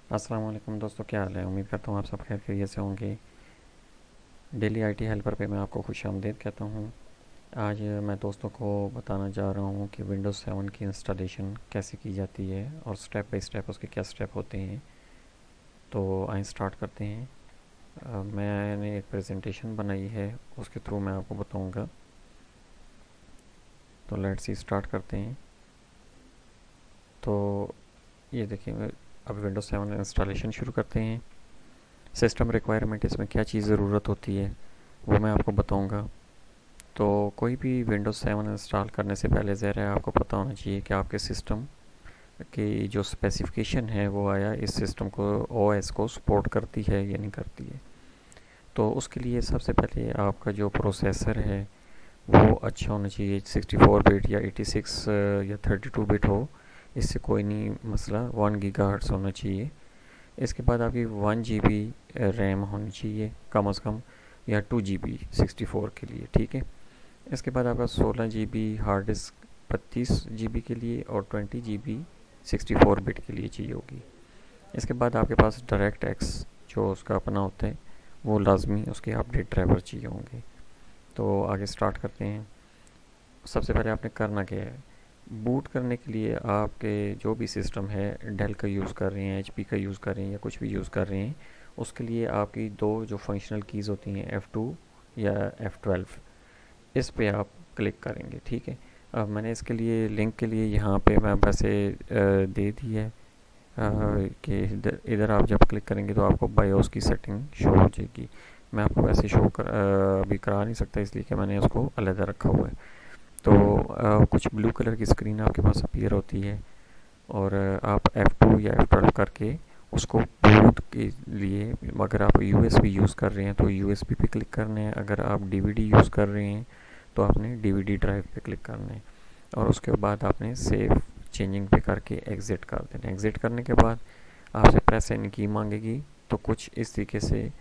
अस्सलाम वालेकुम दोस्तों, क्या हाल है। उम्मीद करता हूँ आप सब खैर खैरियत से होंगे। डेली आईटी हेल्पर पे मैं आपको खुशामदीद कहता हूँ। आज मैं दोस्तों को बताना जा रहा हूँ कि विंडोज़ 7 की इंस्टॉलेशन कैसे की जाती है और स्टेप बाय स्टेप उसके क्या स्टेप होते हैं। तो आइए स्टार्ट करते हैं। मैंने एक प्रेजेंटेशन बनाई है, उसके थ्रू मैं आपको बताऊँगा। तो लेट्स सी स्टार्ट करते हैं। तो ये देखिए, अब विंडोज़ 7 इंस्टॉलेशन शुरू करते हैं। सिस्टम रिक्वायरमेंट, इसमें क्या चीज़ ज़रूरत होती है वो मैं आपको बताऊँगा। तो कोई भी विंडोज़ 7 इंस्टॉल करने से पहले ज़रा आपको पता होना चाहिए कि आपके सिस्टम की जो स्पेसिफिकेशन है वो आया इस सिस्टम को, ओएस को सपोर्ट करती है या नहीं करती है। तो उसके लिए सबसे पहले आपका जो प्रोसेसर है वो अच्छा होना चाहिए। 64 बिट या 86 या 32 बिट हो, इससे कोई नहीं मसला। 1 गीगाहर्ट्ज़ होना चाहिए। इसके बाद आपकी 1 GB रैम होनी चाहिए कम से कम, या 2 GB 64 के लिए, ठीक है। इसके बाद आपका 16 GB हार्ड डिस्क 32 GB के लिए और 20 GB 64 बिट के लिए चाहिए होगी। इसके बाद आपके पास डायरेक्ट एक्स जो उसका अपना होता है वो लाजमी उसके अपडेट ड्राइवर चाहिए होंगे। तो आगे स्टार्ट करते हैं। सबसे पहले आपने करना क्या है, बूट करने के लिए आपके जो भी सिस्टम है, डेल का यूज़ कर रहे हैं, एचपी का यूज़ कर रहे हैं या कुछ भी यूज़ कर रहे हैं, उसके लिए आपकी दो जो फंक्शनल कीज़ होती हैं F2 या F12, इस पे आप क्लिक करेंगे, ठीक है। अब मैंने इसके लिए लिंक के लिए यहाँ पे मैं वैसे दे दी है कि इधर इधर आप जब क्लिक करेंगे तो आपको बायोस की सेटिंग शो हो जाएगी। मैं आपको वैसे अभी करा नहीं सकता, इसलिए कि मैंने उसको अलग रखा हुआ है। तो कुछ ब्लू कलर की स्क्रीन आपके पास अपीयर होती है और आप F2 या F12 करके उसको बूट के लिए, अगर आप USB यूज़ कर रहे हैं तो USB पे क्लिक करना है, अगर आप DVD यूज़ कर रहे हैं तो आपने DVD ड्राइव पे क्लिक करना है और उसके बाद आपने सेव चेंजिंग पे करके एग्ज़िट कर देना। एग्ज़िट करने के बाद आपसे प्रेस एन की मांगेगी। तो कुछ इस तरीके से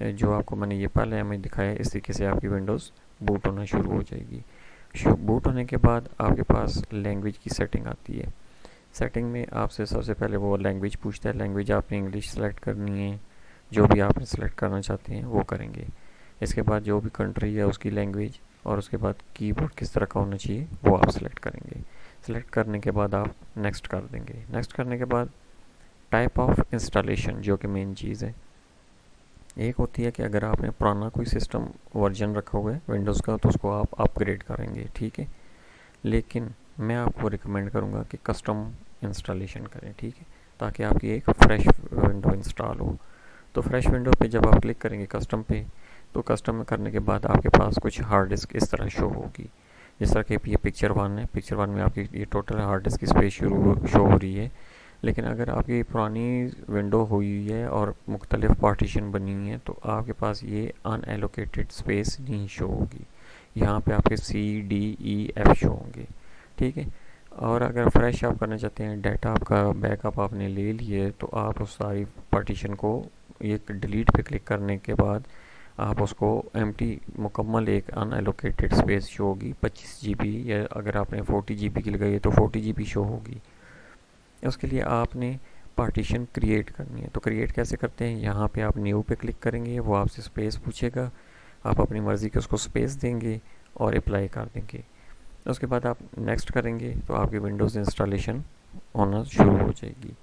जो आपको मैंने ये पहले हमें दिखाया, इस तरीके से आपकी विंडोज़ बूट होना शुरू हो जाएगी। बूट होने के बाद आपके पास लैंग्वेज की सेटिंग आती है। सेटिंग में आपसे सबसे पहले वो लैंग्वेज पूछता है। लैंग्वेज आपने इंग्लिश सेलेक्ट करनी है, जो भी आपने सेलेक्ट करना चाहते हैं वो करेंगे। इसके बाद जो भी कंट्री है उसकी लैंग्वेज, और उसके बाद कीबोर्ड किस तरह का होना चाहिए वो आप सेलेक्ट करेंगे। सेलेक्ट करने के बाद आप नेक्स्ट कर देंगे। नेक्स्ट करने के बाद टाइप ऑफ इंस्टॉलेशन, जो कि मेन चीज़ है, एक होती है कि अगर आपने पुराना कोई सिस्टम वर्जन रखा हुआ है विंडोज़ का तो उसको आप अपग्रेड करेंगे, ठीक है। लेकिन मैं आपको रिकमेंड करूँगा कि कस्टम इंस्टॉलेशन करें, ठीक है, ताकि आपकी एक फ्रेश विंडो इंस्टॉल हो। तो फ्रेश विंडो पे जब आप क्लिक करेंगे कस्टम पे, तो कस्टम में करने के बाद आपके पास कुछ हार्ड डिस्क इस तरह शो होगी। जिस तरह कि ये पिक्चर 1 है, पिक्चर 1 में आपकी ये टोटल हार्ड डिस्क की स्पेस शो हो रही है। लेकिन अगर आपकी पुरानी विंडो हुई है और मुख्तलिफ पार्टीशन बनी हुई है तो आपके पास ये अनएलोकेटेड स्पेस नहीं शो होगी। यहाँ पे आपके C D E F show होंगे, ठीक है। और अगर फ्रेश आप करना चाहते हैं, डाटा आपका बैकअप आपने ले लिए, तो आप उस सारी पार्टीशन को एक डिलीट पे क्लिक करने के बाद आप उसको एम्प्टी मुकम्मल एक अनएलोकेटेड स्पेस शो होगी 25 GB, या अगर आपने 40 GB की लगाई है तो 40 GB शो होगी। उसके लिए आपने पार्टीशन क्रिएट करनी है। तो क्रिएट कैसे करते हैं, यहाँ पे आप न्यू पे क्लिक करेंगे, वो आपसे स्पेस पूछेगा, आप अपनी मर्ज़ी के उसको स्पेस देंगे और अप्लाई कर देंगे। उसके बाद आप नेक्स्ट करेंगे तो आपकी विंडोज़ इंस्टॉलेशन होना शुरू हो जाएगी।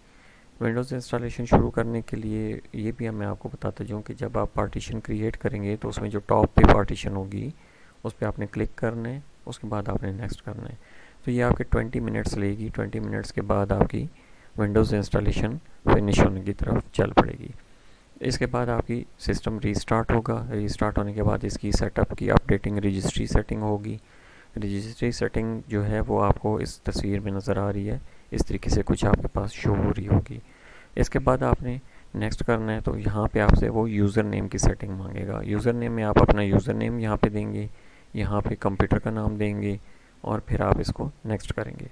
विंडोज़ इंस्टॉलेशन शुरू करने के लिए ये भी मैं आपको बताता जाऊँ कि जब आप पार्टीशन क्रिएट करेंगे तो उसमें जो टॉप पे पार्टीशन होगी उस पर आपने क्लिक करना है, उसके बाद आपने नेक्स्ट करना है। तो ये आपके 20 मिनट्स लेगी। 20 मिनट्स के बाद आपकी विंडोज़ इंस्टॉलेशन फिनिश होने की तरफ चल पड़ेगी। इसके बाद आपकी सिस्टम रीस्टार्ट होगा। रीस्टार्ट होने के बाद इसकी सेटअप की अपडेटिंग रजिस्ट्री सेटिंग होगी। रजिस्ट्री सेटिंग जो है वो आपको इस तस्वीर में नज़र आ रही है, इस तरीके से कुछ आपके पास शो हो रही होगी। इसके बाद आपने नेक्स्ट करना है तो यहाँ पे आपसे वो यूज़र नेम की सेटिंग मांगेगा। यूज़र नेम में आप अपना यूज़र नेम यहाँ पे देंगे, यहाँ पे कंप्यूटर का नाम देंगे और फिर आप इसको नेक्स्ट करेंगे।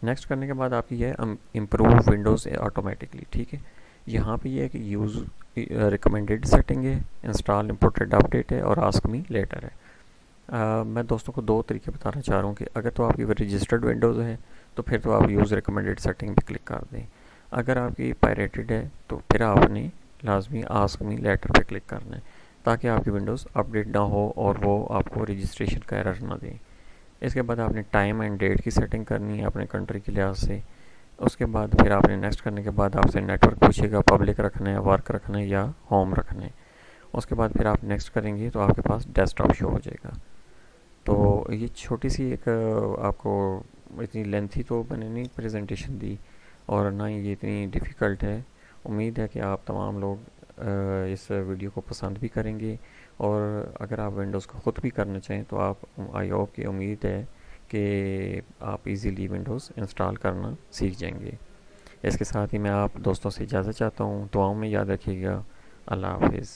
नेक्स्ट करने के बाद आपकी है इम्प्रूव विंडोज़ ऑटोमेटिकली, ठीक है। यहाँ पे ये है कि यूज़ रिकमेंडेड सेटिंग है, इंस्टॉल इम्पोर्टेड अपडेट है और आस्क मी लेटर है। मैं दोस्तों को दो तरीके बताना चाह रहा हूँ कि अगर तो आपकी रजिस्टर्ड विंडोज़ है तो फिर तो आप यूज़ रिकमेंडेड सेटिंग पे क्लिक कर दें। अगर आपकी पायरेटेड है तो फिर आपने लाजमी आस्क मी लेटर पे क्लिक करना है, ताकि आपकी विंडोज़ अपडेट ना हो और वो आपको रजिस्ट्रेशन का एरर ना दें। इसके बाद आपने टाइम एंड डेट की सेटिंग करनी है अपने कंट्री के लिहाज से। उसके बाद फिर आपने नेक्स्ट करने के बाद आपसे नेटवर्क पूछेगा, पब्लिक रखना है, वर्क रखना है या होम रखना है। उसके बाद फिर आप नेक्स्ट करेंगे तो आपके पास डेस्कटॉप शो हो जाएगा। तो ये छोटी सी एक आपको इतनी लेंथी तो मैंने नहीं प्रेजेंटेशन दी, और ना ही ये इतनी डिफ़िकल्ट है। उम्मीद है कि आप तमाम लोग इस वीडियो को पसंद भी करेंगे, और अगर आप विंडोज़ को ख़ुद भी करना चाहें तो आप, आई होप कि उम्मीद है कि आप इजीली विंडोज़ इंस्टॉल करना सीख जाएंगे। इसके साथ ही मैं आप दोस्तों से इजाज़त चाहता हूँ। दुआओं में याद रखिएगा। अल्लाह हाफिज़।